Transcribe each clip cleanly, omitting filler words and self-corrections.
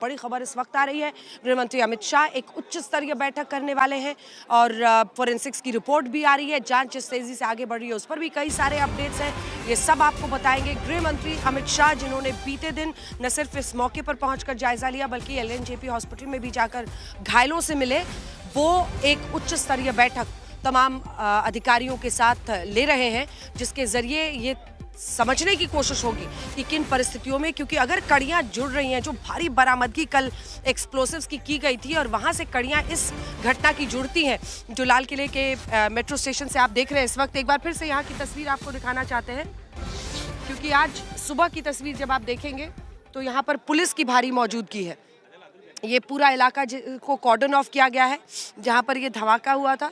बड़ी खबर इस वक्त आ रही है। गृह मंत्री अमित शाह एक उच्च स्तरीय बैठक करने वाले हैं और फोरेंसिक्स की रिपोर्ट भी आ रही है। जांच जिस तेजी से आगे बढ़ रही है उस पर भी कई सारे अपडेट्स हैं। ये सब आपको बताएंगे गृह मंत्री अमित शाह, जिन्होंने बीते दिन न सिर्फ इस मौके पर पहुंचकर जायजा लिया बल्कि एलएनजेपी हॉस्पिटल में भी जाकर घायलों से मिले। वो एक उच्च स्तरीय बैठक तमाम अधिकारियों के साथ ले रहे हैं, जिसके जरिए ये समझने की कोशिश होगी कि किन परिस्थितियों में, क्योंकि अगर कड़ियां जुड़ रही हैं, जो भारी बरामदगी कल एक्सप्लोसिव्स की गई थी और वहां से कड़ियां इस घटना की जुड़ती हैं जो लाल किले के मेट्रो स्टेशन से आप देख रहे हैं इस वक्त। एक बार फिर से यहाँ की तस्वीर आपको दिखाना चाहते हैं, क्योंकि आज सुबह की तस्वीर जब आप देखेंगे तो यहाँ पर पुलिस की भारी मौजूदगी है। ये पूरा इलाका को कॉर्डन ऑफ किया गया है जहाँ पर ये धमाका हुआ था।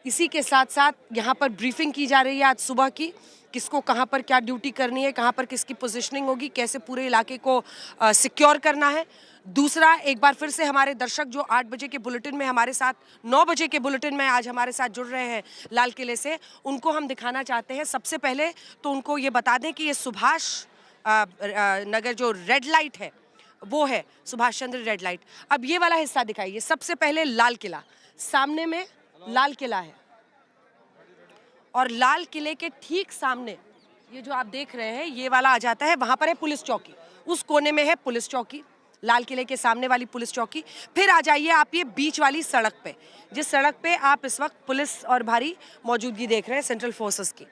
इसी के साथ साथ यहाँ पर ब्रीफिंग की जा रही है आज सुबह की, किसको कहाँ पर क्या ड्यूटी करनी है, कहाँ पर किसकी पोजीशनिंग होगी, कैसे पूरे इलाके को सिक्योर करना है। दूसरा, एक बार फिर से हमारे दर्शक जो 8 बजे के बुलेटिन में हमारे साथ, 9 बजे के बुलेटिन में आज हमारे साथ जुड़ रहे हैं लाल किले से, उनको हम दिखाना चाहते हैं। सबसे पहले तो उनको ये बता दें कि ये सुभाष नगर जो रेड लाइट है वो है सुभाष चंद्र रेड लाइट। अब ये वाला हिस्सा दिखाइए। सबसे पहले लाल किला, सामने में लाल किला है और लाल किले के ठीक सामने ये जो आप देख रहे हैं ये वाला आ जाता है। वहां पर है पुलिस चौकी, उस कोने में है पुलिस चौकी, लाल किले के सामने वाली पुलिस चौकी। फिर आ जाइए आप ये बीच वाली सड़क पे, जिस सड़क पे आप इस वक्त पुलिस और भारी मौजूदगी देख रहे हैं सेंट्रल फोर्सेस की।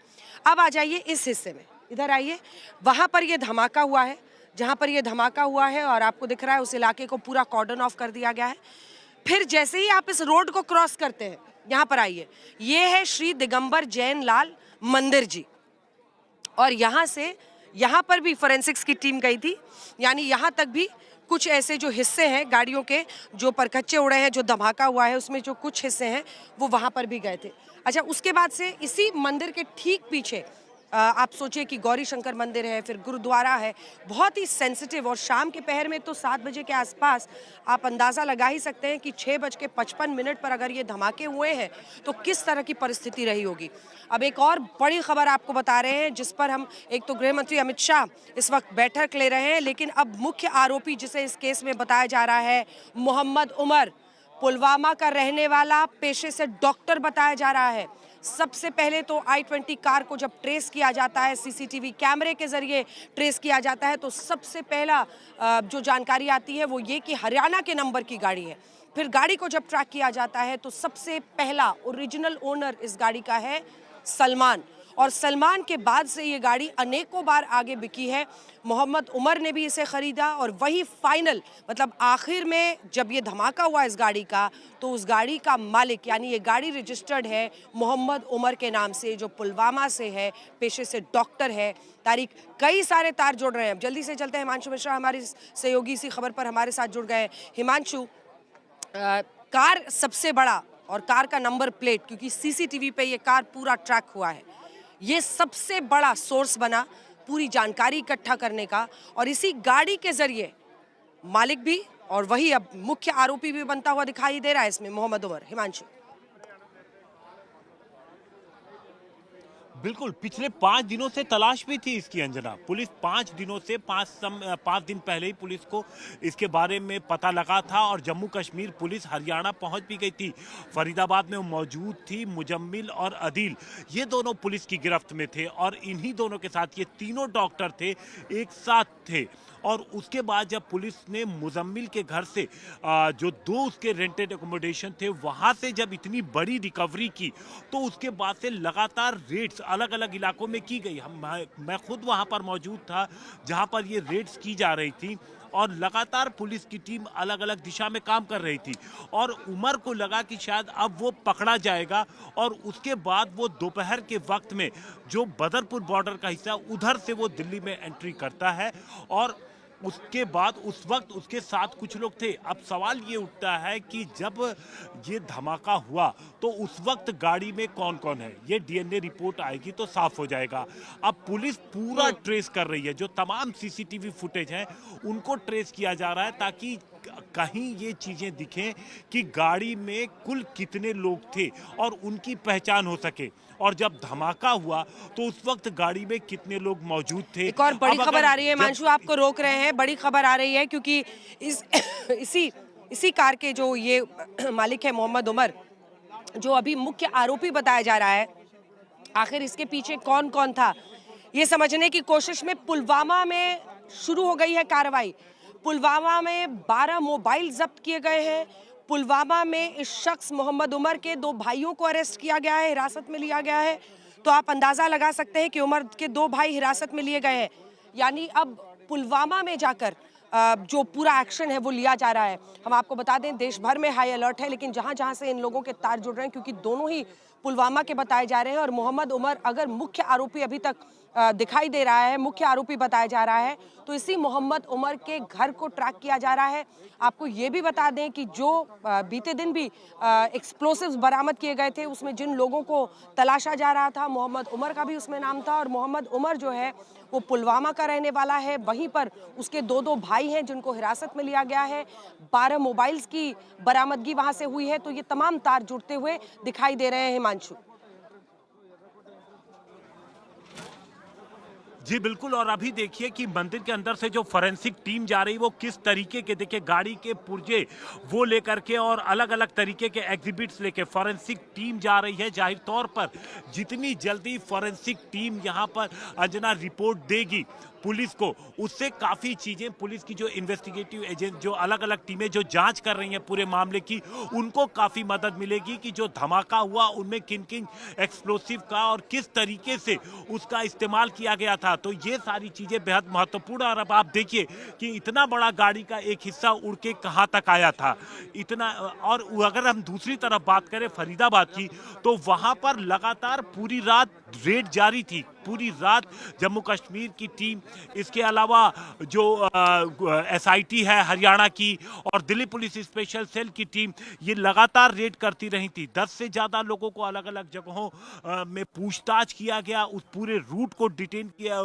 अब आ जाइए इस हिस्से में, इधर आइए। वहां पर ये धमाका हुआ है, जहां पर ये धमाका हुआ है और आपको दिख रहा है उस इलाके को पूरा कॉर्डन ऑफ कर दिया गया है। फिर जैसे ही आप इस रोड को क्रॉस करते हैं, यहाँ पर आइए, ये है श्री दिगंबर जैन लाल मंदिर जी, और यहाँ से यहाँ पर भी फोरेंसिक्स की टीम गई थी। यानी यहाँ तक भी कुछ ऐसे जो हिस्से हैं गाड़ियों के, जो परखच्चे उड़े हैं, जो धमाका हुआ है उसमें जो कुछ हिस्से हैं वो वहाँ पर भी गए थे। अच्छा, उसके बाद से इसी मंदिर के ठीक पीछे आप सोचिए कि गौरी शंकर मंदिर है, फिर गुरुद्वारा है, बहुत ही सेंसिटिव। और शाम के पहर में तो 7 बजे के आसपास आप अंदाज़ा लगा ही सकते हैं कि 6:55 पर अगर ये धमाके हुए हैं तो किस तरह की परिस्थिति रही होगी। अब एक और बड़ी खबर आपको बता रहे हैं, जिस पर हम, एक तो गृह मंत्री अमित शाह इस वक्त बैठक ले रहे हैं, लेकिन अब मुख्य आरोपी जिसे इस केस में बताया जा रहा है मोहम्मद उमर, पुलवामा का रहने वाला, पेशे से डॉक्टर बताया जा रहा है। सबसे पहले तो I-20 कार को जब ट्रेस किया जाता है, सीसीटीवी कैमरे के जरिए ट्रेस किया जाता है, तो सबसे पहला जो जानकारी आती है वो ये कि हरियाणा के नंबर की गाड़ी है। फिर गाड़ी को जब ट्रैक किया जाता है तो सबसे पहला ओरिजिनल ओनर इस गाड़ी का है सलमान, और सलमान के बाद से ये गाड़ी अनेकों बार आगे बिकी है। मोहम्मद उमर ने भी इसे खरीदा और वही फाइनल, मतलब आखिर में जब ये धमाका हुआ इस गाड़ी का, तो उस गाड़ी का मालिक, यानी ये गाड़ी रजिस्टर्ड है मोहम्मद उमर के नाम से, जो पुलवामा से है, पेशे से डॉक्टर है। तारीख, कई सारे तार जुड़ रहे हैं। जल्दी से चलते हैं, हिमांशु मिश्रा हमारे सहयोगी इसी खबर पर हमारे साथ जुड़ गए हैं। हिमांशु, कार सबसे बड़ा और कार का नंबर प्लेट, क्योंकि सीसीटीवी पे ये कार पूरा ट्रैक हुआ है, ये सबसे बड़ा सोर्स बना पूरी जानकारी इकट्ठा करने का, और इसी गाड़ी के जरिए मालिक भी और वही अब मुख्य आरोपी भी बनता हुआ दिखाई दे रहा है इसमें मोहम्मद उमर। हिमांशु, बिल्कुल, पिछले 5 दिनों से तलाश भी थी इसकी अंजना। पुलिस 5 दिनों से 5 दिन पहले ही पुलिस को इसके बारे में पता लगा था और जम्मू कश्मीर पुलिस हरियाणा पहुंच भी गई थी। फरीदाबाद में मौजूद थी। मुजम्मिल और अदील, ये दोनों पुलिस की गिरफ्त में थे और इन्हीं दोनों के साथ ये तीनों डॉक्टर थे, एक साथ थे। और उसके बाद जब पुलिस ने मुजम्मिल के घर से जो 2 उसके रेंटेड एकोमोडेशन थे वहां से जब इतनी बड़ी रिकवरी की, तो उसके बाद से लगातार रेड्स अलग अलग इलाकों में की गई। मैं खुद वहां पर मौजूद था जहां पर ये रेड्स की जा रही थी और लगातार पुलिस की टीम अलग अलग दिशा में काम कर रही थी। और उमर को लगा कि शायद अब वो पकड़ा जाएगा, और उसके बाद वो दोपहर के वक्त में जो बदरपुर बॉर्डर का हिस्सा, उधर से वो दिल्ली में एंट्री करता है। और उसके बाद उस वक्त उसके साथ कुछ लोग थे। अब सवाल ये उठता है कि जब ये धमाका हुआ तो उस वक्त गाड़ी में कौन कौन है, ये डीएनए रिपोर्ट आएगी तो साफ हो जाएगा। अब पुलिस पूरा ट्रेस कर रही है, जो तमाम सीसीटीवी फुटेज हैं उनको ट्रेस किया जा रहा है, ताकि कहीं ये चीजें दिखें कि गाड़ी में कुल कितने लोग थे और उनकी पहचान हो सके। और जब धमाका हुआ तो उस वक्त गाड़ी में कितने लोग मौजूद थे। एक और बड़ी अब खबर अगर आ रही है, जब मांशु आपको रोक रहे हैं, बड़ी खबर आ रही है क्योंकि इस इसी इसी कार के जो ये मालिक है मोहम्मद उमर, जो अभी मुख्य आरोपी बताया जा रहा है, आखिर इसके पीछे कौन कौन था ये समझने की कोशिश में पुलवामा में शुरू हो गई है कार्रवाई। पुलवामा में 12 मोबाइल जब्त किए गए हैं। पुलवामा में इस शख्स मोहम्मद उमर के 2 भाइयों को अरेस्ट किया गया है, हिरासत में लिया गया है। तो आप अंदाजा लगा सकते हैं कि उमर के 2 भाई हिरासत में लिए गए हैं। यानी अब पुलवामा में जाकर जो पूरा एक्शन है वो लिया जा रहा है। हम आपको बता दें देश भर में हाई अलर्ट है, लेकिन जहां जहां से इन लोगों के तार जुड़ रहे हैं, क्योंकि दोनों ही पुलवामा के बताए जा रहे हैं और मोहम्मद उमर अगर मुख्य आरोपी अभी तक दिखाई दे रहा है, मुख्य आरोपी बताया जा रहा है, तो इसी मोहम्मद उमर के घर को ट्रैक किया जा रहा है। आपको ये भी बता दें कि जो बीते दिन भी एक्सप्लोसिव्स बरामद किए गए थे, उसमें जिन लोगों को तलाशा जा रहा था, मोहम्मद उमर का भी उसमें नाम था। और मोहम्मद उमर जो है वो पुलवामा का रहने वाला है। वहीं पर उसके 2 भाई हैं जिनको हिरासत में लिया गया है। 12 मोबाइल्स की बरामदगी वहां से हुई है। तो ये तमाम तार जुड़ते हुए दिखाई दे रहे हैं हिमांशु। जी बिल्कुल। और अभी देखिए कि मंदिर के अंदर से जो फॉरेंसिक टीम जा रही वो किस तरीके के, देखिए गाड़ी के पुर्जे वो लेकर के और अलग अलग तरीके के एग्जिबिट्स लेके फॉरेंसिक टीम जा रही है। जाहिर तौर पर जितनी जल्दी फॉरेंसिक टीम यहां पर अंजना रिपोर्ट देगी पुलिस को, उससे काफी चीजें पुलिस की जो इन्वेस्टिगेटिव एजेंट जो अलग अलग टीमें जो जांच कर रही हैं पूरे मामले की, उनको काफी मदद मिलेगी कि जो धमाका हुआ उनमें किन किन एक्सप्लोसिव का और किस तरीके से उसका इस्तेमाल किया गया था। तो ये सारी चीजें बेहद महत्वपूर्ण। और अब आप देखिए कि इतना बड़ा गाड़ी का एक हिस्सा उड़ के कहां तक आया था इतना। और अगर हम दूसरी तरफ बात करें फरीदाबाद की, तो वहां पर लगातार पूरी रात रेड जारी थी। पूरी रात जम्मू कश्मीर की टीम, इसके अलावा जो एसआईटी है हरियाणा की और दिल्ली पुलिस स्पेशल सेल की टीम, ये लगातार रेड करती रही थी। 10 से ज्यादा लोगों को अलग अलग जगहों में पूछताछ किया गया। उस पूरे रूट को डिटेन किया,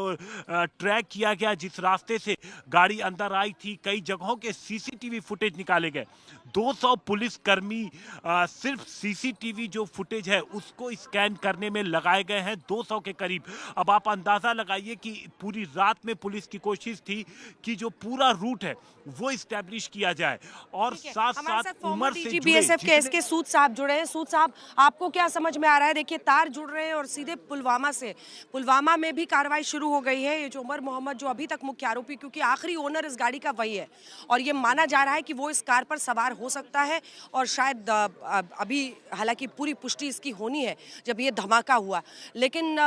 ट्रैक किया गया जिस रास्ते से गाड़ी अंदर आई थी। कई जगहों के सीसीटीवी फुटेज निकाले गए। 200 पुलिसकर्मी सिर्फ सीसीटीवी जो फुटेज है उसको स्कैन करने में लगाए गए हैं, 200 के करीब। अब आप अंदाजा लगाइए कि पूरी रात में पुलिस की कोशिश थी कि जो पूरा रूट है वो इस्टेब्लिश किया जाए। और साथ साथ उमर से बीएसएफ के एसके सूद साहब जुड़े हैं। सूद साहब, आपको क्या समझ में आ रहा है? देखिए तार जुड़ रहे हैं और सीधे पुलवामा से, पुलवामा में भी कार्रवाई शुरू हो गई है। ये जो उमर मोहम्मद जो अभी तक मुख्य आरोपी, क्योंकि आखिरी ओनर इस गाड़ी का वही है और ये माना जा रहा है कि वो इस कार पर सवार हो सकता है। और शायद अभी हालांकि पूरी पुष्टि इसकी होनी है जब ये धमाका हुआ, लेकिन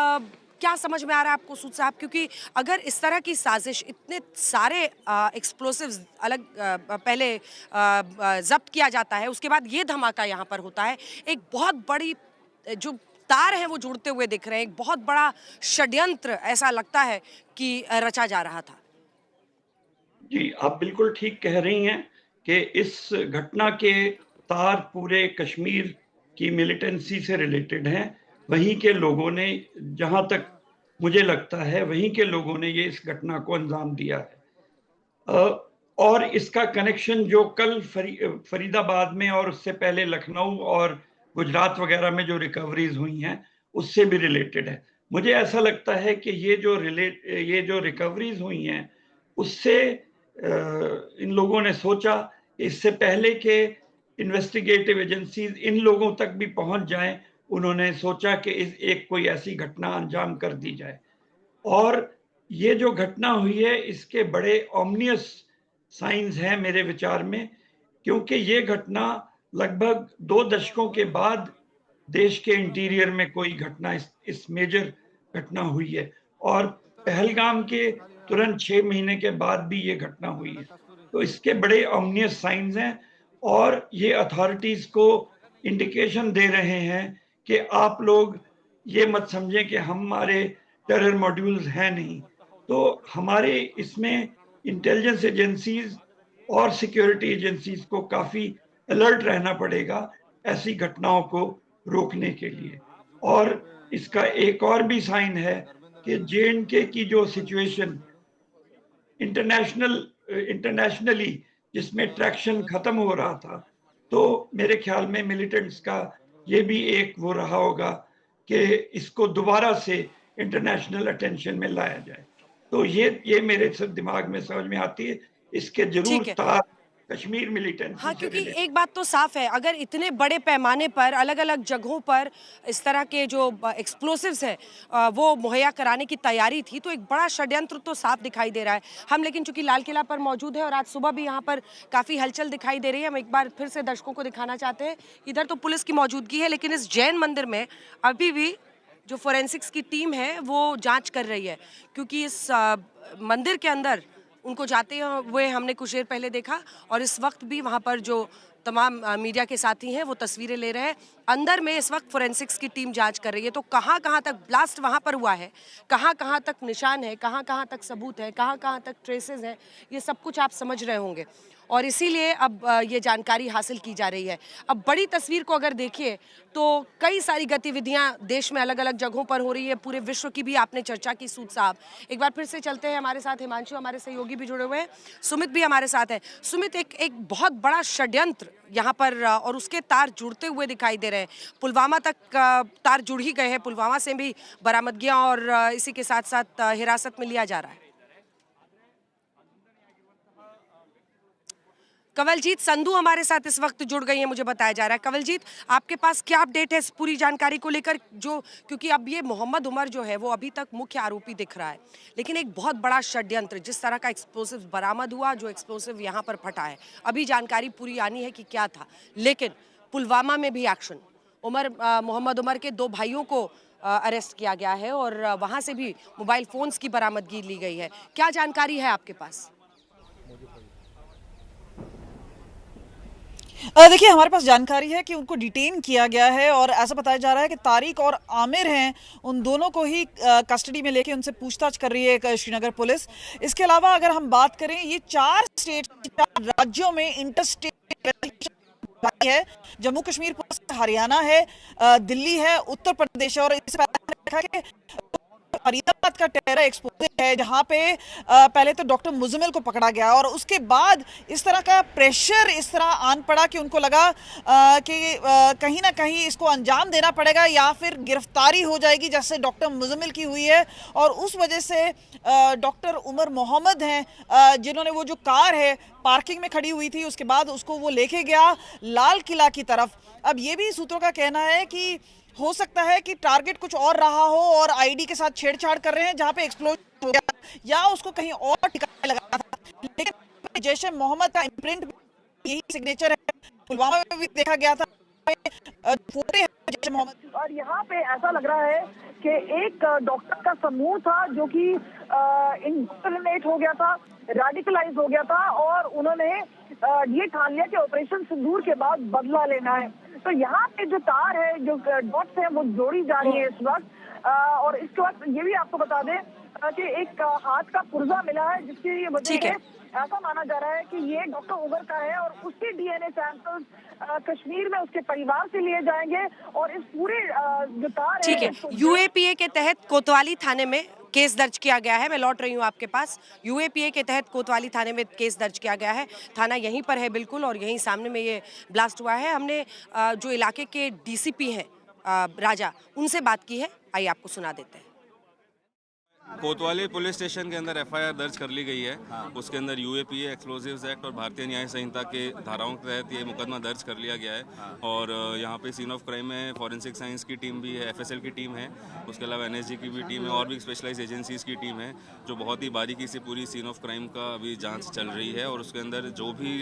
क्या समझ में आ रहा है आपको सूद साहब? क्योंकि अगर इस तरह की साजिश, इतने सारे एक्सप्लोसिव्स अलग पहले जब्त किया जाता है, उसके बाद ये धमाका यहाँ पर होता है, एक बहुत बड़ी जो तार है वो जुड़ते हुए दिख रहे हैं, एक बहुत बड़ा षड्यंत्र ऐसा लगता है कि रचा जा रहा था। जी, आप बिल्कुल ठीक कह रही हैं कि इस घटना के तार पूरे कश्मीर की मिलिटेंसी से रिलेटेड हैं। वहीं के लोगों ने, जहां तक मुझे लगता है, वहीं के लोगों ने ये इस घटना को अंजाम दिया है। और इसका कनेक्शन जो कल फरीदाबाद में और उससे पहले लखनऊ और गुजरात वगैरह में जो रिकवरीज हुई हैं उससे भी रिलेटेड है। मुझे ऐसा लगता है कि ये जो रिकवरीज हुई हैं उससे इन लोगों ने सोचा, इससे पहले के इन्वेस्टिगेटिव एजेंसीज इन लोगों तक भी पहुंच जाएं, उन्होंने सोचा कि एक कोई ऐसी घटना अंजाम कर दी जाए। और ये जो घटना हुई है इसके बड़े ऑमनियस साइंस हैं मेरे विचार में, क्योंकि ये घटना लगभग 2 दशकों के बाद देश के इंटीरियर में कोई घटना इस मेजर घटना हुई है। और पहलगाम के तुरंत 6 महीने के बाद भी ये घटना हुई है। तो इसके बड़े ऑमनियस साइंस हैं और ये अथॉरिटीज को इंडिकेशन दे रहे हैं कि आप लोग ये मत समझें कि हमारे टेरर मॉड्यूल्स हैं नहीं। तो हमारे इसमें इंटेलिजेंस एजेंसीज और सिक्योरिटी एजेंसीज को काफी अलर्ट रहना पड़ेगा ऐसी घटनाओं को रोकने के लिए। और इसका एक और भी साइन है कि जे.एंड.के की जो सिचुएशन इंटरनेशनली जिसमें ट्रैक्शन खत्म हो रहा था। तो मेरे ख्याल में मिलिटेंट्स का ये भी एक वो रहा होगा कि इसको दोबारा से इंटरनेशनल अटेंशन में लाया जाए। तो ये मेरे सब दिमाग में समझ में आती है। इसके जरूर ठीक है। तार कश्मीर मिलिटेंसी हाँ, से क्योंकि रिलेटेड। एक बात तो साफ है, अगर इतने बड़े पैमाने पर अलग-अलग जगहों पर इस तरह के जो एक्सप्लोसिव्स हैं वो मुहैया कराने की तैयारी थी, तो एक बड़ा षड्यंत्र तो साफ दिखाई दे रहा है। हम लेकिन चूंकि लाल किला पर मौजूद है और आज सुबह भी यहाँ पर काफ़ी हलचल दिखाई दे रही है, हम एक बार फिर से दर्शकों को दिखाना चाहते हैं। इधर तो पुलिस की मौजूदगी है, लेकिन इस जैन मंदिर में अभी भी जो फोरेंसिक्स की टीम है वो जाँच कर रही है, क्योंकि इस मंदिर के अंदर उनको जाते हुए हमने कुछ देर पहले देखा और इस वक्त भी वहाँ पर जो तमाम मीडिया के साथी हैं वो तस्वीरें ले रहे हैं। अंदर में इस वक्त फोरेंसिक्स की टीम जांच कर रही है। तो कहाँ कहाँ तक ब्लास्ट वहाँ पर हुआ है, कहाँ कहाँ तक निशान है, कहाँ कहाँ तक सबूत है, कहाँ कहाँ तक ट्रेसेस हैं, ये सब कुछ आप समझ रहे होंगे और इसीलिए अब ये जानकारी हासिल की जा रही है। अब बड़ी तस्वीर को अगर देखिए तो कई सारी गतिविधियां देश में अलग अलग जगहों पर हो रही है, पूरे विश्व की भी आपने चर्चा की सूद साहब। एक बार फिर से चलते हैं, हमारे साथ हिमांशु हमारे सहयोगी भी जुड़े हुए हैं, सुमित भी हमारे साथ है। सुमित, एक बहुत बड़ा षड्यंत्र यहाँ पर और उसके तार जुड़ते हुए दिखाई दे रहे हैं। पुलवामा तक तार जुड़ ही गए हैं, पुलवामा से भी बरामदगियां और इसी के साथ साथ हिरासत में लिया जा रहा है। कंवलजीत संधू हमारे साथ इस वक्त जुड़ गई है, मुझे बताया जा रहा है। कंवलजीत, आपके पास क्या अपडेट है इस पूरी जानकारी को लेकर, जो क्योंकि अब ये मोहम्मद उमर जो है वो अभी तक मुख्य आरोपी दिख रहा है, लेकिन एक बहुत बड़ा षड्यंत्र, जिस तरह का एक्सप्लोसिव बरामद हुआ, जो एक्सप्लोसिव यहाँ पर फटा है, अभी जानकारी पूरी आनी है कि क्या था, लेकिन पुलवामा में भी एक्शन, मोहम्मद उमर के 2 भाइयों को अरेस्ट किया गया है और वहाँ से भी मोबाइल फोन्स की बरामदगी ली गई है। क्या जानकारी है आपके पास? देखिए, हमारे पास जानकारी है कि उनको डिटेन किया गया है और ऐसा बताया जा रहा है कि तारिक और आमिर हैं, उन दोनों को ही कस्टडी में लेके उनसे पूछताछ कर रही है श्रीनगर पुलिस। इसके अलावा अगर हम बात करें, ये 4 स्टेट, 4 राज्यों में इंटरस्टेट है। जम्मू कश्मीर पुलिस, हरियाणा है, दिल्ली है, उत्तर प्रदेश है और इससे पहले देखा कि फरीदाबाद का टेरर एक्सपोज है, जहां पे पहले तो डॉक्टर मुजम्मिल को पकड़ा गया और उसके बाद इस तरह का प्रेशर इस तरह आन पड़ा कि उनको लगा कि कहीं ना कहीं इसको अंजाम देना पड़ेगा या फिर गिरफ्तारी हो जाएगी, जैसे डॉक्टर मुजम्मिल की हुई है। और उस वजह से डॉक्टर उमर मोहम्मद हैं, जिन्होंने वो जो कार है पार्किंग में खड़ी हुई थी, उसके बाद उसको वो लेके गया लाल किला की तरफ। अब ये भी सूत्रों का कहना है कि हो सकता है कि टारगेट कुछ और रहा हो और आईडी के साथ छेड़छाड़ कर रहे हैं, जहां पे एक्सप्लोजन हो गया या उसको कहीं और ठिकाने लगा था। लेकिन जैश ए मोहम्मद का इम्प्रिंट यही सिग्नेचर है, पुलवामा में भी देखा गया था, फोटो है जैश ए मोहम्मद। और यहाँ पे ऐसा लग रहा है कि एक डॉक्टर का समूह था जो कि इंडोक्ट्रिनेट हो गया था, रेडिकलाइज हो गया था और उन्होंने ये ठान लिया कि ऑपरेशन सिंदूर के बाद बदला लेना है। तो यहाँ पे जो तार है, जो डॉट्स हैं, वो जोड़ी जा रही है इस वक्त। और इसके बाद ये भी आपको बता दें कि एक हाथ का पुर्जा मिला है, जिसकी ये वजह है, ऐसा माना जा रहा है कि ये डॉक्टर उमर का है और उसके डीएनए सैंपल्स कश्मीर में उसके परिवार से लिए जाएंगे और इस पूरे जो तार ठीक है, यूएपीए के तहत कोतवाली थाने में केस दर्ज किया गया है। मैं लौट रही हूँ आपके पास। यूएपीए के तहत कोतवाली थाने में केस दर्ज किया गया है, थाना यहीं पर है बिल्कुल और यहीं सामने में ये ब्लास्ट हुआ है। हमने जो इलाके के डीसीपी हैं राजा, उनसे बात की है, आइए आपको सुना देते हैं। कोतवाली पुलिस स्टेशन के अंदर एफआईआर दर्ज कर ली गई है। उसके अंदर यूएपीए, एक्सप्लोजिव्स एक्ट और भारतीय न्याय संहिता के धाराओं के तहत ये मुकदमा दर्ज कर लिया गया है। और यहाँ पे सीन ऑफ क्राइम में फॉरेंसिक साइंस की टीम भी है, एफएसएल की टीम है, उसके अलावा एनएसजी की भी टीम है और भी स्पेशलाइज एजेंसीज की टीम है, जो बहुत ही बारीकी से पूरी सीन ऑफ क्राइम का अभी जाँच चल रही है। और उसके अंदर जो भी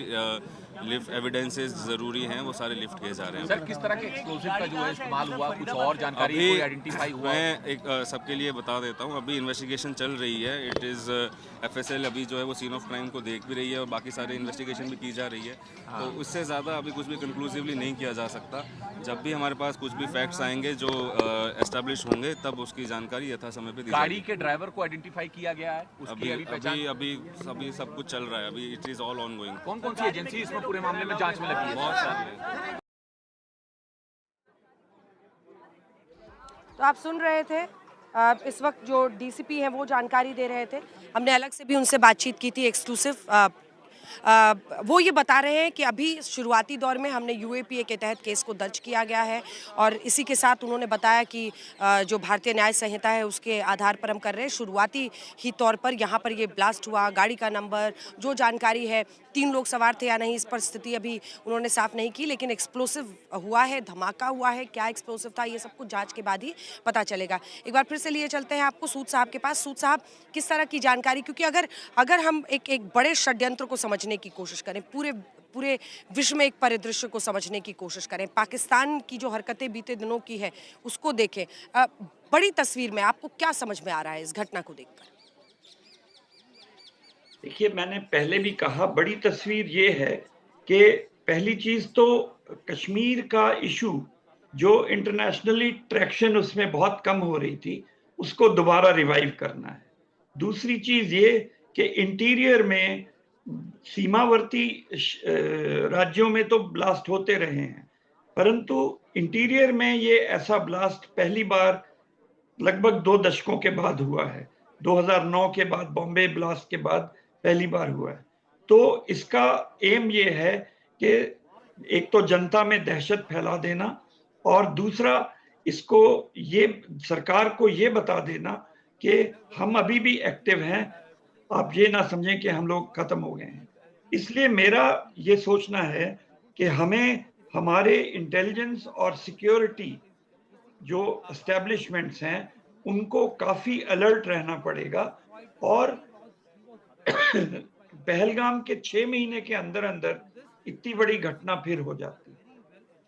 लिफ्ट एविडेंसेस जरूरी हैं वो सारे लिफ्ट किए जा रहे हैं। सर, किस तरह के एक्सप्लोजिव का जो है इस्तेमाल हुआ, कुछ और जानकारी आइडेंटिफाई हुआ? मैं एक सबके लिए बता देता हूँ, अभी इन्वेस्टिगेशन चल रही है। इट इज़ एफएसएल अभी जो है वो सीन ऑफ क्राइम को देख भी रही है और बाकी सारे इन्वेस्टिगेशन भी की जा रही है। तो उससे ज़्यादा अभी कुछ भी कंक्लूसिवली नहीं किया जा सकता। जब भी हमारे पास कुछ भी फैक्ट्स आएंगे जो एस्टैब्लिश होंगे, तब उसकी जानकारी यथा समय पे दी गाड़ी के ड्राइवर को आइडेंटिफाई किया गया है, उसकी अभी सब कुछ चल रहा है। अभी it is all on going. कौन कौन सी एजेंसी इसमें पूरे मामले में जांच में लगी है? बहुत सारी। तो आप सुन रहे थे, इस वक्त जो डीसीपी हैं वो जानकारी दे रहे थे। हमने अलग से भी उनसे बातचीत की थी एक्सक्लूसिव। वो ये बता रहे हैं कि अभी शुरुआती दौर में हमने यूएपीए के तहत केस को दर्ज किया गया है और इसी के साथ उन्होंने बताया कि जो भारतीय न्याय संहिता है उसके आधार पर हम कर रहे हैं। शुरुआती ही तौर पर यहाँ पर ये ब्लास्ट हुआ, गाड़ी का नंबर, जो जानकारी है 3 लोग सवार थे या नहीं इस पर स्थिति अभी उन्होंने साफ नहीं की, लेकिन एक्सप्लोसिव हुआ है, धमाका हुआ है, क्या एक्सप्लोसिव था ये सब कुछ जांच के बाद ही पता चलेगा। एक बार फिर से लिए चलते हैं आपको सूद साहब के पास। सूद साहब, किस तरह की जानकारी, क्योंकि अगर हम एक बड़े षड्यंत्र को समझने की कोशिश करें, पूरे विश्व में एक परिदृश्य को समझने की कोशिश करें, पाकिस्तान की जो हरकतें बीते दिनों की है उसको देखें, बड़ी तस्वीर में आपको क्या समझ में आ रहा है इस घटना को देखकर? देखिए, मैंने पहले भी कहा, बड़ी तस्वीर ये है कि पहली चीज तो कश्मीर का इशू जो इंटरनेशनली ट्रैक्शन उसमें बहुत कम हो रही थी उसको दोबारा रिवाइव करना है। दूसरी चीज ये कि इंटीरियर में सीमावर्ती राज्यों में तो ब्लास्ट होते रहे हैं, परंतु इंटीरियर में ये ऐसा ब्लास्ट पहली बार लगभग 2 दशकों के बाद हुआ है। 2009 के बाद, बॉम्बे ब्लास्ट के बाद पहली बार हुआ है। तो इसका एम ये है कि एक तो जनता में दहशत फैला देना और दूसरा इसको ये सरकार को ये बता देना कि हम अभी भी एक्टिव हैं, आप ये ना समझें कि हम लोग खत्म हो गए हैं। इसलिए मेरा ये सोचना है कि हमें हमारे इंटेलिजेंस और सिक्योरिटी जो एस्टेब्लिशमेंट्स हैं उनको काफी अलर्ट रहना पड़ेगा और पहलगाम के 6 महीने के अंदर अंदर इतनी बड़ी घटना फिर हो जाती है।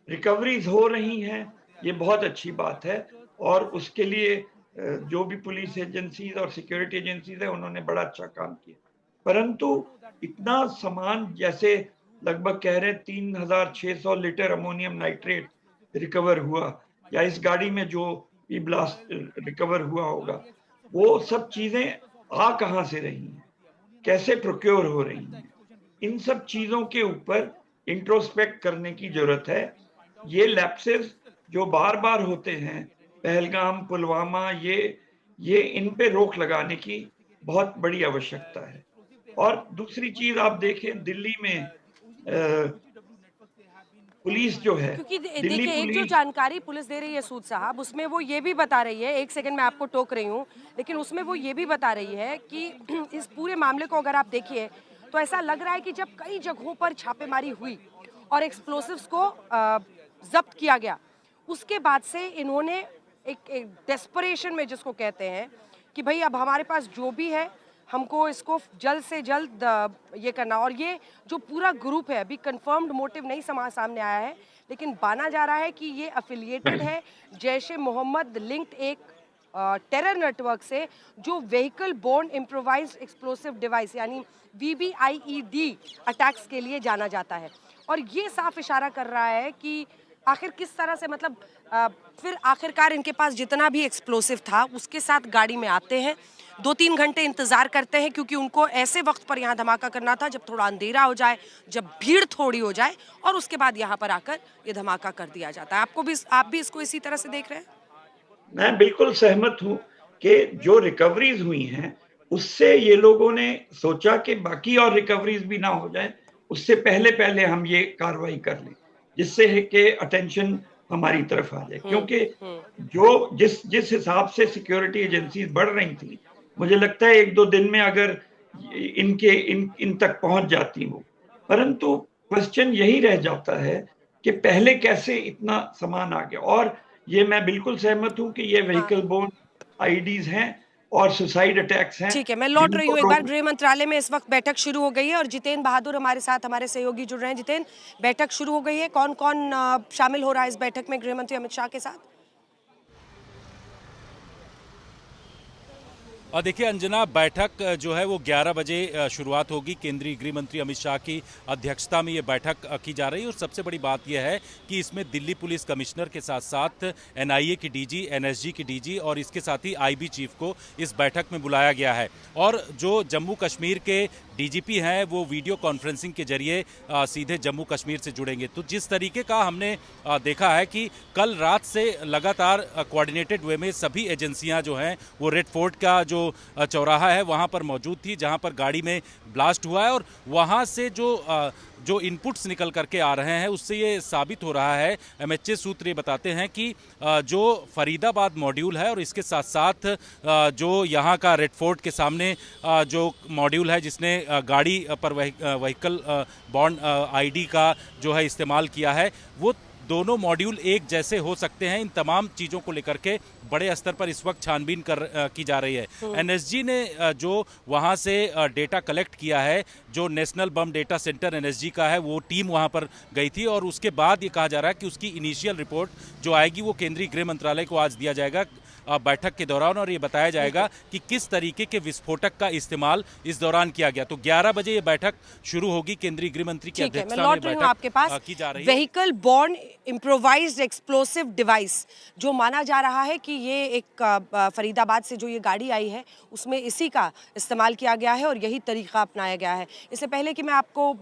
रिकवरीज हो रही हैं, ये बहुत अच्छी बात है और उसके लिए जो भी पुलिस एजेंसीज और सिक्योरिटी एजेंसीज है उन्होंने बड़ा अच्छा काम किया, परंतु इतना सामान जैसे लगभग कह रहे 3600 लीटर अमोनियम नाइट्रेट रिकवर हुआ या इस गाड़ी में जो भी ब्लास्ट रिकवर हुआ होगा, वो सब चीजें कहां से रही हैं, कैसे प्रोक्योर हो रही हैं, इन सब चीजों के ऊपर इंट्रोस्पेक्ट करने की जरूरत है। ये लैप्सेस जो बार बार होते हैं, पहलगाम, पुलवामा, ये इन पे रोक लगाने की बहुत बड़ी आवश्यकता है। और दूसरी चीज आप देखें, दिल्ली में पुलिस जो है, क्योंकि देखिए एक जो जानकारी पुलिस दे रही है सूद साहब, उसमें वो ये भी बता रही है, एक सेकंड में आपको टोक रही हूँ, लेकिन उसमें वो ये भी बता रही है कि इस पूरे मामले को अगर आप देखिए तो ऐसा लग रहा है कि जब कई जगहों पर छापेमारी हुई और एक्सप्लोसिव्स को जब्त किया गया, उसके बाद से इन्होंने एक डेस्परेशन में, जिसको कहते हैं कि भाई अब हमारे पास जो भी है हमको इसको जल्द से जल्द ये करना। और ये जो पूरा ग्रुप है, अभी कंफर्म्ड मोटिव नहीं सामने आया है, लेकिन माना जा रहा है कि ये अफिलिएटेड है जैश-ए मोहम्मद लिंक्ड एक टेरर नेटवर्क से, जो vehicle borne improvised explosive device यानी VBIED अटैक्स के लिए जाना जाता है। और ये साफ इशारा कर रहा है कि आखिर किस तरह से, मतलब फिर आखिरकार इनके पास जितना भी एक्सप्लोसिव था उसके साथ गाड़ी में आते हैं, 2-3 घंटे इंतजार करते हैं, क्योंकि उनको ऐसे वक्त पर यहाँ धमाका करना था जब थोड़ा अंधेरा हो जाए, जब भीड़ थोड़ी हो जाए, और उसके बाद यहाँ पर आकर ये धमाका कर दिया जाता है। आप भी इसको इसी तरह से देख रहे हैं? मैं बिल्कुल सहमत हूँ कि जो रिकवरीज हुई हैं उससे ये लोगों ने सोचा कि बाकी और रिकवरीज भी ना हो जाए, उससे पहले हम ये कार्रवाई कर लें, जिससे है कि अटेंशन हमारी तरफ आ जाए। क्योंकि जो जिस हिसाब से सिक्योरिटी एजेंसीज बढ़ रही थी, मुझे लगता है 1-2 दिन में अगर इन तक पहुंच जाती हो, परंतु क्वेश्चन यही रह जाता है कि पहले कैसे इतना सामान आ गया। और ये मैं बिल्कुल सहमत हूं कि ये व्हीकल बोर्न आईडीज हैं और सुसाइड अटैक्स हैं। ठीक है, मैं लौट रही हूँ एक बार। गृह मंत्रालय में इस वक्त बैठक शुरू हो गई है और जितेंद्र बहादुर हमारे साथ, हमारे सहयोगी जुड़ रहे हैं। जितेंद्र, बैठक शुरू हो गई है, कौन कौन शामिल हो रहा है इस बैठक में गृह मंत्री अमित शाह के साथ? और देखिए अंजना, बैठक जो है वो 11 बजे शुरुआत होगी। केंद्रीय गृह मंत्री अमित शाह की अध्यक्षता में ये बैठक की जा रही है और सबसे बड़ी बात यह है कि इसमें दिल्ली पुलिस कमिश्नर के साथ साथ NIA की DG, NSG की DG और इसके साथ ही IB चीफ को इस बैठक में बुलाया गया है। और जो जम्मू कश्मीर के डीजीपी हैं वो वीडियो कॉन्फ्रेंसिंग के जरिए सीधे जम्मू कश्मीर से जुड़ेंगे। तो जिस तरीके का हमने देखा है कि कल रात से लगातार कोऑर्डिनेटेड वे में सभी एजेंसियां जो हैं वो रेड फोर्ट का जो चौराहा है वहां पर मौजूद थी, जहां पर गाड़ी में ब्लास्ट हुआ है। और वहां से जो इनपुट्स निकल करके आ रहे हैं उससे ये साबित हो रहा है, एमएचए सूत्र ये बताते हैं कि जो फरीदाबाद मॉड्यूल है और इसके साथ साथ जो यहाँ का रेड फोर्ट के सामने जो मॉड्यूल है जिसने गाड़ी पर व्हीकल बॉन्ड आईडी का जो है इस्तेमाल किया है, वो दोनों मॉड्यूल एक जैसे हो सकते हैं। इन तमाम चीज़ों को लेकर के बड़े स्तर पर इस वक्त छानबीन की जा रही है। एनएसजी ने जो वहां से डेटा कलेक्ट किया है, जो नेशनल बम डेटा सेंटर एनएसजी का है, वो टीम वहां पर गई थी और उसके बाद ये कहा जा रहा है कि उसकी इनिशियल रिपोर्ट जो आएगी वो केंद्रीय गृह मंत्रालय को आज दिया जाएगा बैठक के दौरान, और ये बताया जाएगा कि किस तरीके के विस्फोटक का इस्तेमाल इस दौरान किया गया। तो 11 बजे ये बैठक शुरू होगी, केंद्रीय गृह मंत्री की अध्यक्षता में बैठक आपके पास की जा रही है। Vehicle born improvised explosive device, जो माना जा रहा है कि ये एक फरीदाबाद से जो ये गाड़ी आई है उसमें इसी का इस्तेमाल किया गया है और यही तरीका अपनाया गया है। इससे पहले कि मैं आपको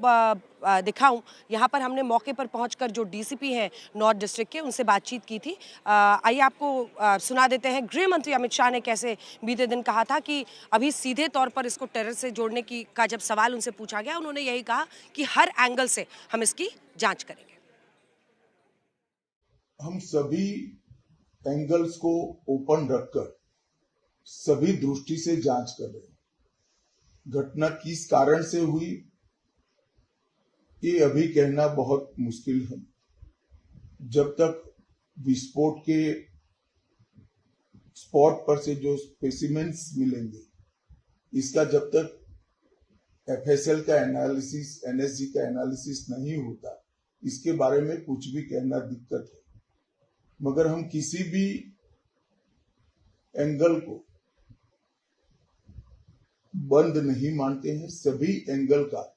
दिखाऊं, यहाँ पर हमने मौके पर पहुंचकर जो डीसीपी हैं नॉर्थ डिस्ट्रिक्ट के, उनसे बातचीत की थी। आइए आपको सुना देते हैं गृह मंत्री अमित शाह ने कैसे बीते दिन कहा था कि अभी सीधे तौर पर इसको टेरर से जोड़ने का जब सवाल उनसे पूछा गया, उन्होंने यही कहा कि हर एंगल से हम इसकी जांच करेंगे। हम सभी एंगल्स को ओपन रखकर सभी दृष्टि से जांच कर रहे हैं। घटना किस कारण से हुई ये अभी कहना बहुत मुश्किल है। जब तक विस्फोट के स्पॉट पर से जो स्पेसिमेंस मिलेंगे, इसका जब तक एफएसएल का एनालिसिस, एनएसजी का एनालिसिस नहीं होता, इसके बारे में कुछ भी कहना दिक्कत है। मगर हम किसी भी एंगल को बंद नहीं मानते हैं। सभी एंगल का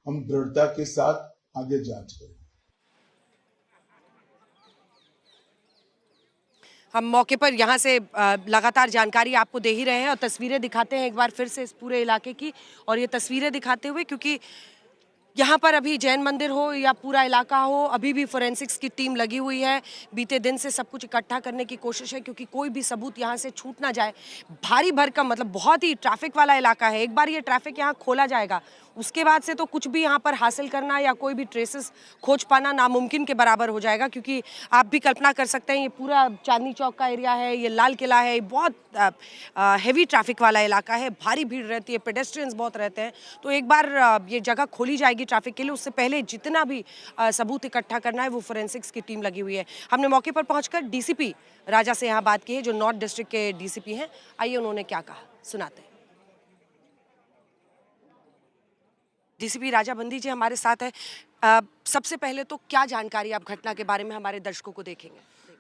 हम दृढ़ता के साथ आगे जांच करें। हम मौके पर यहाँ से लगातार जानकारी आपको दे ही रहे हैं और तस्वीरें दिखाते हैं एक बार फिर से इस पूरे इलाके की। और ये तस्वीरें दिखाते हुए, क्योंकि यहाँ पर अभी जैन मंदिर हो या पूरा इलाका हो, अभी भी फोरेंसिक्स की टीम लगी हुई है। बीते दिन से सब कुछ इकट्ठा करने की कोशिश है, क्योंकि कोई भी सबूत यहाँ से छूट ना जाए। भारी भरकम, मतलब बहुत ही ट्रैफिक वाला इलाका है। एक बार ये ट्रैफिक यहाँ खोला जाएगा, उसके बाद से तो कुछ भी यहाँ पर हासिल करना या कोई भी ट्रेसेस खोज पाना नामुमकिन के बराबर हो जाएगा। क्योंकि आप भी कल्पना कर सकते हैं, ये पूरा चांदनी चौक का एरिया है, ये लाल किला है, बहुत हैवी ट्रैफिक वाला इलाका है, भारी भीड़ रहती है, पेडेस्ट्रियंस बहुत रहते हैं। तो एक बार ये जगह खोली जाएगी ट्रैफिक के लिए, उससे पहले जितना भी सबूत इकट्ठा करना है वो फोरेंसिक्स की टीम लगी हुई है। हमने मौके पर पहुंचकर डीसीपी राजा से यहाँ बात की है, जो नॉर्थ डिस्ट्रिक्ट के डीसीपी हैं। आइए उन्होंने क्या कहा, सुनाते हैं। डीसीपी राजा बंदी जी हमारे साथ है। सबसे पहले तो क्या जानकारी आप घटना के बारे में हमारे दर्शकों को देखेंगे?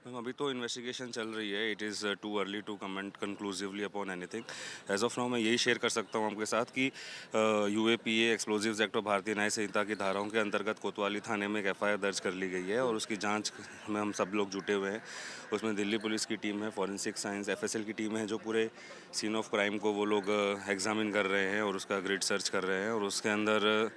अभी तो इन्वेस्टिगेशन चल रही है। It is too early to comment conclusively upon anything. As of now मैं यही शेयर कर सकता हूँ आपके साथ कि यूएपीए एक्सप्लोजिव्स एक्ट और भारतीय न्याय संहिता की धाराओं के अंतर्गत कोतवाली थाने में एक एफआईआर दर्ज कर ली गई है और उसकी जांच में हम सब लोग जुटे हुए हैं। उसमें दिल्ली पुलिस की टीम है, फॉरेंसिक साइंस, एफएसएल की टीम है, जो पूरे सीन ऑफ क्राइम को वो लोग एग्जामिन कर रहे हैं और उसका ग्रिड सर्च कर रहे हैं। और उसके अंदर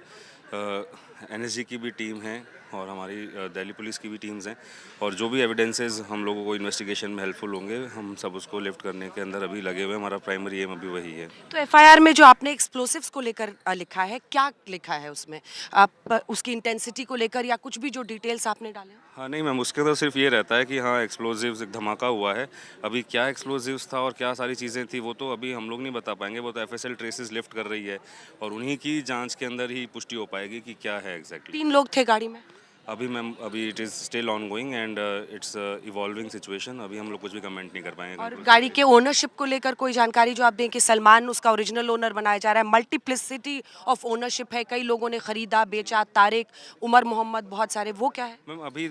एनएसजी की भी टीम है और हमारी दिल्ली पुलिस की भी टीम्स हैं। और जो भी एविडेंसेस हम लोगों को इन्वेस्टिगेशन में हेल्पफुल होंगे, हम सब उसको लिफ्ट करने के अंदर अभी लगे हुए हैं। हमारा प्राइमरी एम अभी वही है। तो एफआईआर में जो आपने एक्सप्लोसिव्स को लेकर लिखा है, क्या लिखा है उसमें? आप उसकी इंटेंसिटी को लेकर या कुछ भी जो डिटेल्स आपने डाले? हाँ नहीं मैम, उसके अंदर सिर्फ ये रहता है कि हाँ एक्सप्लोजिव्स, एक धमाका हुआ है। अभी क्या एक्सप्लोजिव्स था और क्या सारी चीज़ें थी वो तो अभी हम लोग नहीं बता पाएंगे। वो तो एफएसएल ट्रेसेस लिफ्ट कर रही है और उन्हीं की जांच के अंदर ही पुष्टि हो पाएगी कि क्या है एग्जैक्टली। 3 लोग थे गाड़ी में? अभी मैम अभी it is still on going and it's evolving situation. अभी हम लोग कुछ भी कमेंट नहीं कर पाएंगे। और गाड़ी के ओनरशिप को लेकर कोई जानकारी जो आप दें कि सलमान उसका ओरिजिनल ओनर बनाया जा रहा है, मल्टीप्लिसिटी ऑफ ओनरशिप है, कई लोगों ने खरीदा बेचा, तारिक, उमर मोहम्मद, बहुत सारे, वो क्या है? मैम अभी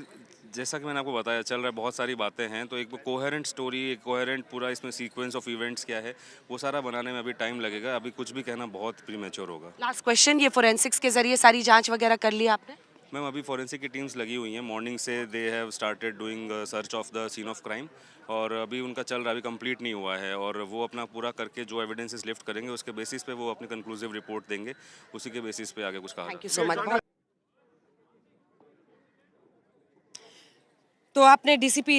जैसा कि मैंने आपको बताया, चल रहा है, बहुत सारी बातें हैं। तो एक कोहेरेंट स्टोरी, एक कोहेरेंट पूरा इसमें सीक्वेंस ऑफ इवेंट्स क्या है, वो सारा बनाने में अभी टाइम लगेगा। अभी कुछ भी कहना बहुत प्रीमेच्योर होगा। लास्ट क्वेश्चन, ये फोरेंसिक्स के जरिए सारी जांच वगैरह कर ली आपने? मैम अभी फॉरेंसिक की टीम्स लगी हुई हैं, मॉर्निंग से they have started doing search of the scene of crime, और अभी उनका चल रहा, अभी कंप्लीट नहीं हुआ है, और वो अपना पूरा करके जो एविडेंसेस लिफ्ट करेंगे उसके बेसिस पे वो अपनी कंक्लूसिव रिपोर्ट देंगे, उसी के बेसिस पे आगे कुछ कहा। Thank you so much. तो आपने डीसीपी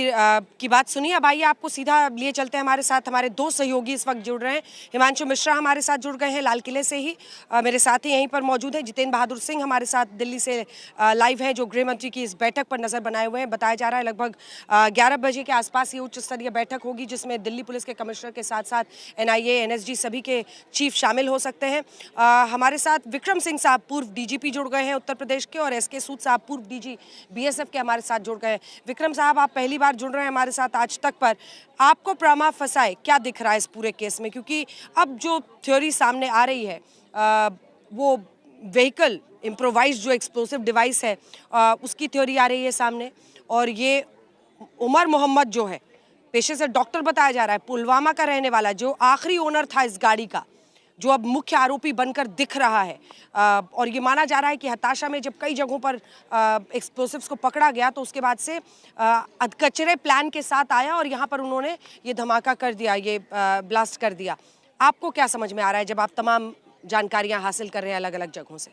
की बात सुनी। अब आइए आपको सीधा लिए चलते हैं हमारे साथ, हमारे दो सहयोगी इस वक्त जुड़ रहे हैं। हिमांशु मिश्रा हमारे साथ जुड़ गए हैं लाल किले से ही, मेरे साथ ही यहीं पर मौजूद है जितेंद्र बहादुर सिंह हमारे साथ दिल्ली से लाइव हैं, जो गृह मंत्री की इस बैठक पर नजर बनाए हुए हैं। बताया जा रहा है लगभग 11 बजे के आसपास ये उच्च स्तरीय बैठक होगी, जिसमें दिल्ली पुलिस के कमिश्नर के साथ साथ NIA, NSG सभी के चीफ शामिल हो सकते हैं। हमारे साथ विक्रम सिंह साहब पूर्व DGP जुड़ गए हैं उत्तर प्रदेश के, और SK सूद साहब पूर्व DG BSF के हमारे साथ जुड़ गए हैं। विक्रम साहब, आप पहली बार जुड़ रहे हैं हमारे साथ आज तक पर, आपको प्रमा फसाए क्या दिख रहा है इस पूरे केस में? क्योंकि अब जो थ्योरी सामने आ रही है वो व्हीकल इम्प्रोवाइज जो एक्सप्लोसिव डिवाइस है उसकी थ्योरी आ रही है सामने, और ये उमर मोहम्मद जो है पेशे से डॉक्टर बताया जा रहा है, पुलवामा का रहने वाला, जो आखिरी ओनर था इस गाड़ी का, जो अब मुख्य आरोपी बनकर दिख रहा है। और ये माना जा रहा है कि हताशा में जब कई जगहों पर एक्सप्लोसिव्स को पकड़ा गया तो उसके बाद से अधकचरे प्लान के साथ आया और यहाँ पर उन्होंने ये धमाका कर दिया, ये ब्लास्ट कर दिया। आपको क्या समझ में आ रहा है जब आप तमाम जानकारियां हासिल कर रहे हैं अलग अलग जगहों से?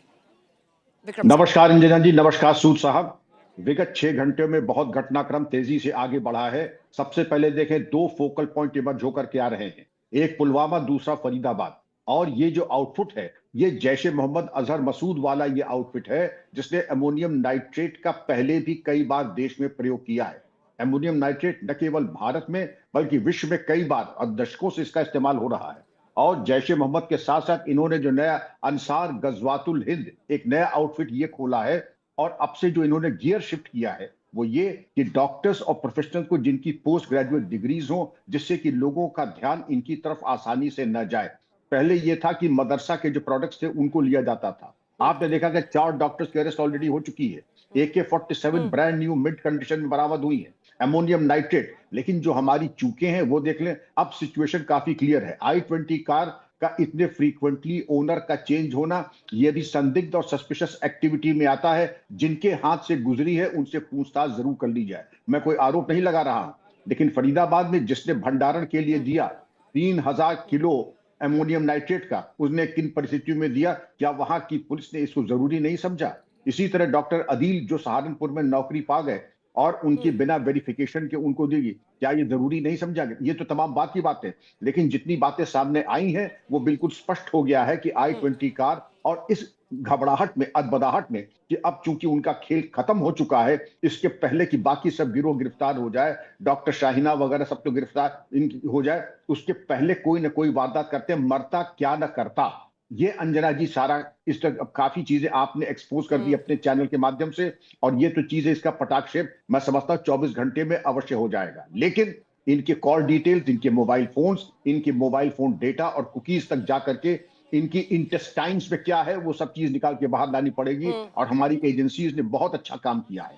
विक्रम। नमस्कार अंजना जी, नमस्कार सूद साहब। विगत 6 घंटे में बहुत घटनाक्रम तेजी से आगे बढ़ा है। सबसे पहले देखें, 2 फोकल पॉइंट इमर्ज होकर के आ रहे हैं, एक पुलवामा, दूसरा फरीदाबाद। और ये जो आउटफिट है, ये जैश ए मोहम्मद अजहर मसूद वाला ये आउटफिट है, जिसने अमोनियम नाइट्रेट का पहले भी कई बार देश में प्रयोग किया है। अमोनियम नाइट्रेट न केवल भारत में बल्कि विश्व में कई बार और दशकों से इसका इस्तेमाल हो रहा है। और जैश ए मोहम्मद के साथ साथ इन्होंने जो नया अंसार गजवातुल हिंद एक नया आउटफिट ये खोला है, और अब से जो इन्होंने गियर शिफ्ट किया है वो ये कि डॉक्टर्स और प्रोफेशनल्स को जिनकी पोस्ट ग्रेजुएट डिग्रीज हो, जिससे कि लोगों का ध्यान इनकी तरफ आसानी से न जाए। पहले ये था कि मदरसा के जो प्रोडक्ट्स थे उनको लिया जाता था। आपने देखा कि 4 डॉक्टर्स की अरेस्ट ऑलरेडी हो चुकी है। AK-47 brand new mid condition में बरामद हुई है, अमोनियम नाइट्रेट। लेकिन जो हमारी चूकें हैं वो देख लें, अब सिचुएशन काफी क्लियर है। I-20 कार का इतने फ्रीक्वेंटली ओनर का चेंज होना, ये भी संदिग्ध और सस्पिशियस एक्टिविटी में आता है। जिनके हाथ से गुजरी है उनसे पूछताछ जरूर कर ली जाए। मैं कोई आरोप नहीं लगा रहा, लेकिन फरीदाबाद में जिसने भंडारण के लिए दिया 3000 किलो अमोनियम नाइट्रेट का, उसने किन परिस्थितियों में दिया? क्या वहां की पुलिस ने इसको जरूरी नहीं समझा? इसी तरह डॉक्टर अदील जो सहारनपुर में नौकरी पा गए और उनकी बिना वेरिफिकेशन के उनको देगी, क्या ये जरूरी नहीं समझा गया? ये तो तमाम बात की बातें, लेकिन जितनी बातें सामने आई हैं वो बिल्कुल स्पष्ट हो गया है कि I-20 कार और इस घबराहट में, अदबदाहट में कि अब चूंकि उनका खेल खत्म हो चुका है, इसके पहले कि बाकी सब गिरोह गिरफ्तार हो जाए, डॉक्टर शाहीना वगैरह सब तो गिरफ्तार हो जाए, उसके पहले कोई ना कोई वारदात करते, मरता क्या न करता। ये अंजना जी सारा इस तरह काफी चीजें आपने एक्सपोज कर दी अपने चैनल के माध्यम से, और ये तो चीजें इसका पटाक्षेप मैं समझता हूँ 24 घंटे में अवश्य हो जाएगा। लेकिन इनके कॉल डिटेल्स, इनके मोबाइल फोन्स, इनके मोबाइल फोन डेटा और कुकीज तक जा करके इनकी इंटेस्टाइन्स में क्या है वो सब चीज निकाल के बाहर लानी पड़ेगी, और हमारी एजेंसीज ने बहुत अच्छा काम किया है।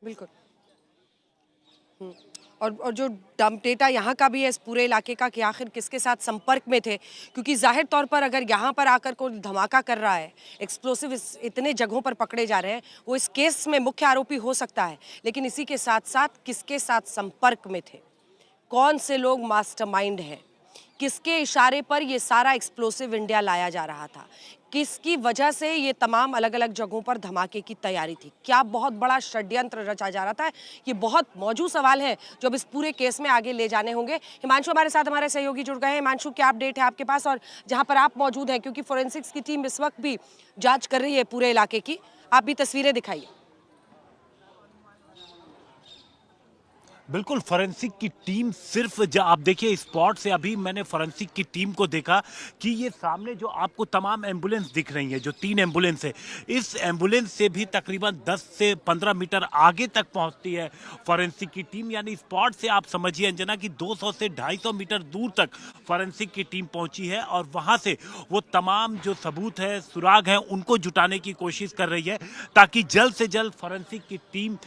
बिल्कुल। और जो डंप डेटा यहाँ का भी है इस पूरे इलाके का कि आखिर किसके साथ संपर्क में थे, क्योंकि जाहिर तौर पर अगर यहाँ पर आकर कोई धमाका कर रहा है, एक्सप्लोसिव इतने जगहों पर पकड़े जा रहे हैं, वो इस केस में मुख्य आरोपी हो सकता है, लेकिन इसी के साथ साथ किसके साथ संपर्क में थे, कौन से लोग मास्टरमाइंड हैं, किसके इशारे पर ये सारा एक्सप्लोसिव इंडिया लाया जा रहा था, किसकी वजह से ये तमाम अलग अलग जगहों पर धमाके की तैयारी थी, क्या बहुत बड़ा षड्यंत्र रचा जा रहा था। ये बहुत मौजूद सवाल है जो अब इस पूरे केस में आगे ले जाने होंगे। हिमांशु हमारे साथ, हमारे सहयोगी जुड़ गए हैं। हिमांशु, क्या अपडेट है आपके पास और जहां पर आप मौजूद हैं, क्योंकि फोरेंसिक्स की टीम इस वक्त भी जांच कर रही है पूरे इलाके की, आप भी तस्वीरें दिखाइए। बिल्कुल, फोरेंसिक की टीम सिर्फ जब आप देखिए स्पॉट से, अभी मैंने फोरेंसिक की टीम को देखा कि ये सामने जो आपको तमाम एम्बुलेंस दिख रही हैं, जो 3 एम्बुलेंस है, इस एम्बुलेंस से भी तकरीबन 10 से 15 मीटर आगे तक पहुंचती है फोरेंसिक की टीम। यानी स्पॉट से आप समझिए अंजना कि 200 से 250 मीटर दूर तक फोरेंसिक की टीम पहुंची है, और वहां से वो तमाम जो सबूत है, सुराग हैं, उनको जुटाने की कोशिश कर रही है, ताकि जल्द से जल्द फोरेंसिक की टीम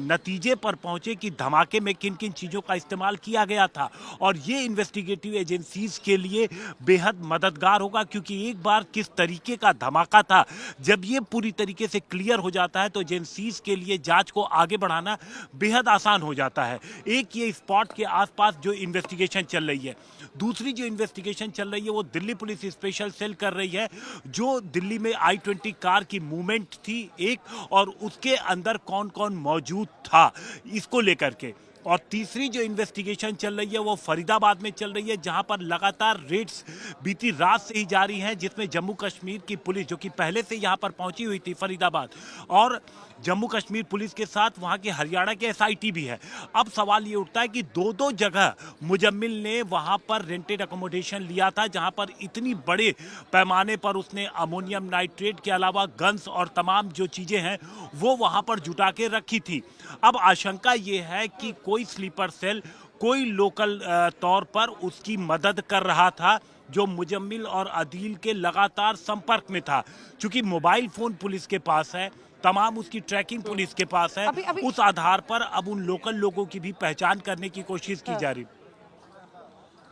नतीजे पर पहुंचे कि धमाका धमाके में किन किन चीज़ों का इस्तेमाल किया गया था। और ये इन्वेस्टिगेटिव एजेंसीज के लिए बेहद मददगार होगा, क्योंकि एक बार किस तरीके का धमाका था, जब ये पूरी तरीके से क्लियर हो जाता है तो एजेंसीज के लिए जांच को आगे बढ़ाना बेहद आसान हो जाता है। एक ये स्पॉट के आसपास जो इन्वेस्टिगेशन चल रही है, दूसरी जो इन्वेस्टिगेशन चल रही है वो दिल्ली पुलिस स्पेशल सेल कर रही है, जो दिल्ली में I-20 कार की मूवमेंट थी एक, और उसके अंदर कौन कौन मौजूद था इसको लेकर के। और तीसरी जो इन्वेस्टिगेशन चल रही है वो फरीदाबाद में चल रही है, जहां पर लगातार रेड्स बीती रात से ही जारी हैं, जिसमें जम्मू कश्मीर की पुलिस, जो कि पहले से यहां पर पहुंची हुई थी फरीदाबाद, और जम्मू कश्मीर पुलिस के साथ वहां के हरियाणा के SIT भी है। अब सवाल ये उठता है कि दो जगह मुजम्मिल ने वहां पर रेंटेड अकोमोडेशन लिया था, जहां पर इतनी बड़े पैमाने पर उसने अमोनियम नाइट्रेट के अलावा गन्स और तमाम जो चीजें हैं वो वहां पर जुटा के रखी थी। अब आशंका ये है कि कोई स्लीपर सेल, कोई लोकल तौर पर उसकी मदद कर रहा था, जो मुजम्मिल और अदील के लगातार संपर्क में था। चूंकि मोबाइल फोन पुलिस के पास है, तमाम उसकी ट्रैकिंग पुलिस के पास है, उस आधार पर अब उन लोकल लोगों की भी पहचान करने की कोशिश की जा रही।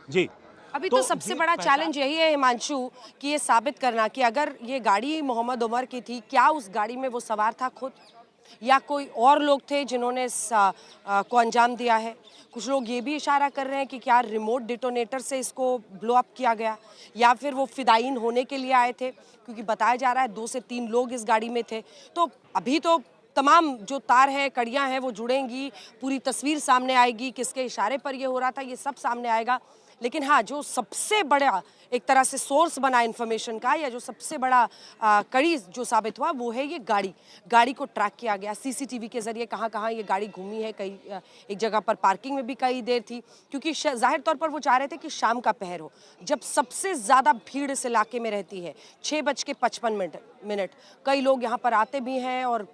जी, अभी तो सबसे बड़ा चैलेंज यही है हिमांशु, कि ये साबित करना कि अगर ये गाड़ी मोहम्मद उमर की थी, क्या उस गाड़ी में वो सवार था खुद, या कोई और लोग थे जिन्होंने को अंजाम दिया है। कुछ लोग ये भी इशारा कर रहे हैं कि क्या रिमोट डिटोनेटर से इसको ब्लो अप किया गया, या फिर वो फिदाइन होने के लिए आए थे, क्योंकि बताया जा रहा है 2 से 3 लोग इस गाड़ी में थे। तो अभी तो तमाम जो तार हैं, कड़ियां हैं, वो जुड़ेंगी, पूरी तस्वीर सामने आएगी, किसके इशारे पर ये हो रहा था, ये सब सामने आएगा। लेकिन हाँ, जो सबसे बड़ा एक तरह से सोर्स बना इन्फॉर्मेशन का, या जो सबसे बड़ा कड़ी जो साबित हुआ, वो है ये गाड़ी को ट्रैक किया गया CCTV के जरिए, कहाँ कहाँ ये गाड़ी घूमी है। कई एक जगह पर पार्किंग में भी कई देर थी, क्योंकि जाहिर तौर पर वो चाह रहे थे कि शाम का पहर हो, जब सबसे ज़्यादा भीड़ इस इलाके में रहती है। 6:55 कई लोग यहाँ पर आते भी हैं, और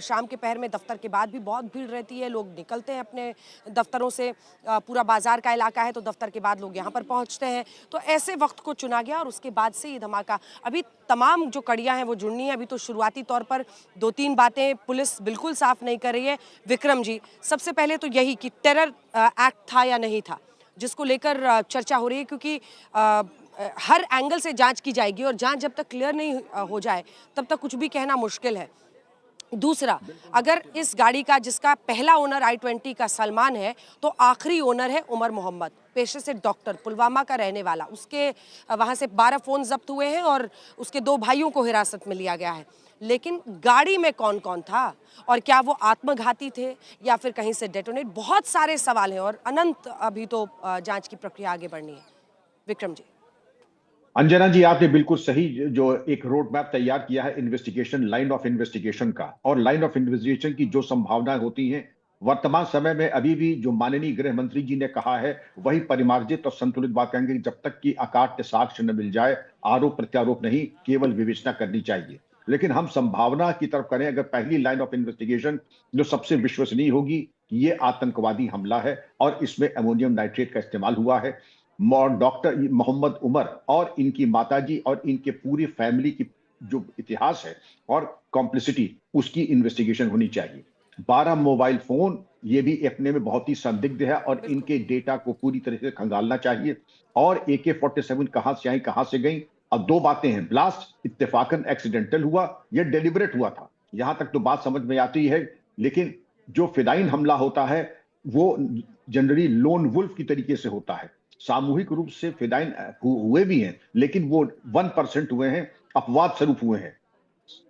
शाम के पहर में दफ्तर के बाद भी बहुत भीड़ रहती है, लोग निकलते हैं अपने दफ्तरों से, पूरा बाजार का इलाका है तो दफ्तर के बाद लोग यहाँ पर पहुँचते हैं। तो ऐसे वक्त को चुना गया और उसके बाद से ये धमाका। अभी तमाम जो कड़ियां हैं वो जुड़नी है। अभी तो शुरुआती तौर पर 2-3 बातें पुलिस बिल्कुल साफ नहीं कर रही है। विक्रम जी, सबसे पहले तो यही कि टेरर एक्ट था या नहीं था, जिसको लेकर चर्चा हो रही है, क्योंकि हर एंगल से जांच की जाएगी, और जांच जब तक क्लियर नहीं हो जाए तब तक कुछ भी कहना मुश्किल है। दूसरा, अगर इस गाड़ी का, जिसका पहला ओनर I-20 का सलमान है, तो आखिरी ओनर है उमर मोहम्मद, पेशे से डॉक्टर, पुलवामा का रहने वाला। उसके वहाँ से 12 फ़ोन जब्त हुए हैं और उसके 2 भाइयों को हिरासत में लिया गया है। लेकिन गाड़ी में कौन कौन था, और क्या वो आत्मघाती थे या फिर कहीं से डेटोनेट, बहुत सारे सवाल हैं, और अनंत अभी तो जांच की प्रक्रिया आगे बढ़नी है। विक्रम जी। अंजना जी, आपने बिल्कुल सही जो एक रोड मैप तैयार किया है इन्वेस्टिगेशन, लाइन ऑफ इन्वेस्टिगेशन का, और लाइन ऑफ इन्वेस्टिगेशन की जो संभावनाएं होती हैं वर्तमान समय में, अभी भी जो माननीय गृह मंत्री जी ने कहा है वही परिमार्जित और संतुलित बात कहेंगे कि जब तक कि अकाट्य साक्ष्य न मिल जाए, आरोप प्रत्यारोप नहीं, केवल विवेचना करनी चाहिए। लेकिन हम संभावना की तरफ करें, अगर पहली लाइन ऑफ इन्वेस्टिगेशन जो सबसे विश्वसनीय होगी कि ये आतंकवादी हमला है और इसमें अमोनियम नाइट्रेट का इस्तेमाल हुआ है, डॉक्टर मोहम्मद उमर और इनकी माताजी और इनके पूरी फैमिली की जो इतिहास है और कॉम्प्लिसिटी, उसकी इन्वेस्टिगेशन होनी चाहिए। 12 मोबाइल फोन, ये भी अपने में बहुत ही संदिग्ध है, और इनके डेटा को पूरी तरह से खंगालना चाहिए। और AK-47 कहां से आई, कहां से गई। अब 2 बातें हैं, ब्लास्ट इत्तेफाकन एक्सीडेंटल हुआ या डेलिबरेट हुआ था, यहां तक तो बात समझ में आती है। लेकिन जो फिदाइन हमला होता है वो जनरली लोन वुल्फ की तरीके से होता है। सामूहिक रूप से फिदाइन हुए भी हैं, लेकिन वो 1% हुए हैं, अपवाद स्वरूप हुए हैं।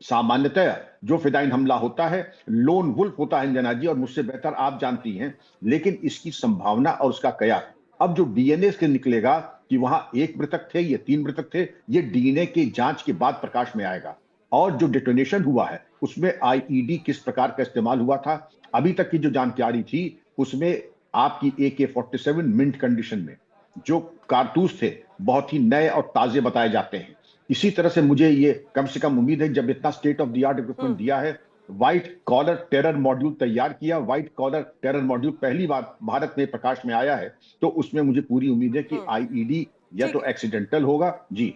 सामान्यतः जो फिदाइन हमला होता है लोन वुल्फ होता है अंजना जी, और मुझसे बेहतर आप जानती हैं। लेकिन इसकी संभावना और उसका कयास, अब जो डीएनए से निकलेगा कि वहां 1 मृतक थे या 3 मृतक थे, ये डीएनए की जांच के बाद प्रकाश में आएगा। और जो डिटोनेशन हुआ है उसमें IED किस प्रकार का इस्तेमाल हुआ था, अभी तक की जो जानकारी थी उसमें आपकी AK-47 मिंट कंडीशन में, जो कारतूस थे बहुत ही नए और ताजे बताए जाते हैं। इसी तरह से मुझे ये कम से कम उम्मीद है, जब इतना state of the art equipment दिया है, व्हाइट कॉलर टेरर मॉड्यूल तैयार किया, व्हाइट कॉलर टेरर मॉड्यूल पहली बार भारत में प्रकाश में आया है, तो उसमें मुझे पूरी उम्मीद है कि IED या तो एक्सीडेंटल होगा। जी,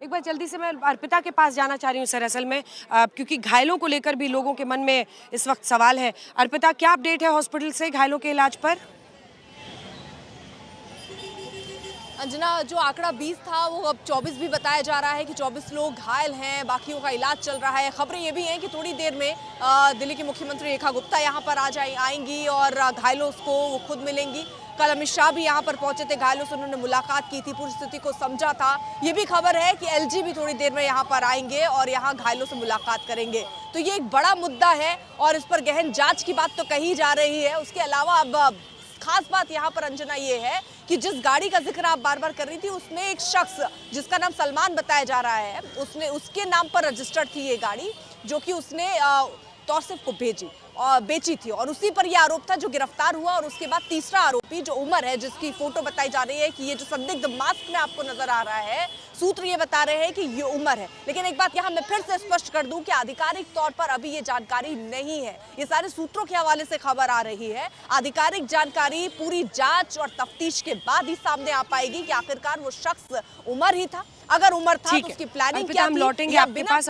एक बार जल्दी से मैं अर्पिता के पास जाना चाह रही हूँ सर, असल में क्योंकि घायलों को लेकर भी लोगों के मन में इस वक्त सवाल है। अर्पिता, क्या अपडेट है हॉस्पिटल से घायलों के इलाज पर? अंजना, जो आंकड़ा 20 था वो अब 24 भी बताया जा रहा है कि 24 लोग घायल हैं, बाकियों का इलाज चल रहा है। खबरें ये भी हैं कि थोड़ी देर में दिल्ली की मुख्यमंत्री रेखा गुप्ता यहाँ पर आएंगी और घायलों को वो खुद मिलेंगी। कल अमित शाह भी यहाँ पर पहुंचे थे, घायलों से उन्होंने मुलाकात की थी, पूरी स्थिति को समझा था। ये भी खबर है कि एलजी भी थोड़ी देर में यहाँ पर आएंगे और यहाँ घायलों से मुलाकात करेंगे। तो ये एक बड़ा मुद्दा है और इस पर गहन जांच की बात तो कही जा रही है। उसके अलावा अब खास बात यहाँ पर अंजना ये है कि जिस गाड़ी का जिक्र आप बार बार कर रही थी, उसमें एक शख्स जिसका नाम सलमान बताया जा रहा है, उसके नाम पर रजिस्टर्ड थी ये गाड़ी, जो कि उसने तौसिफ को बेची थी और उसी पर यह आरोप था जो गिरफ्तार हुआ। और उसके बाद तीसरा आरोपी जो उमर है, जिसकी फोटो बताई जा रही है कि ये जो संदिग्ध मास्क में आपको नजर आ रहा है, सूत्र ये बता रहे हैं कि ये उमर है। लेकिन एक बात यहाँ मैं फिर से स्पष्ट कर दूं कि आधिकारिक तौर पर अभी ये जानकारी नहीं है, ये सारे सूत्रों के हवाले से खबर आ रही है। आधिकारिक जानकारी पूरी जांच और तफ्तीश के बाद ही सामने आ पाएगी कि आखिरकार वो शख्स उमर ही था। अगर उमर था तो उसकी प्लानिंग क्या थी, लौटेंगे आपके पास।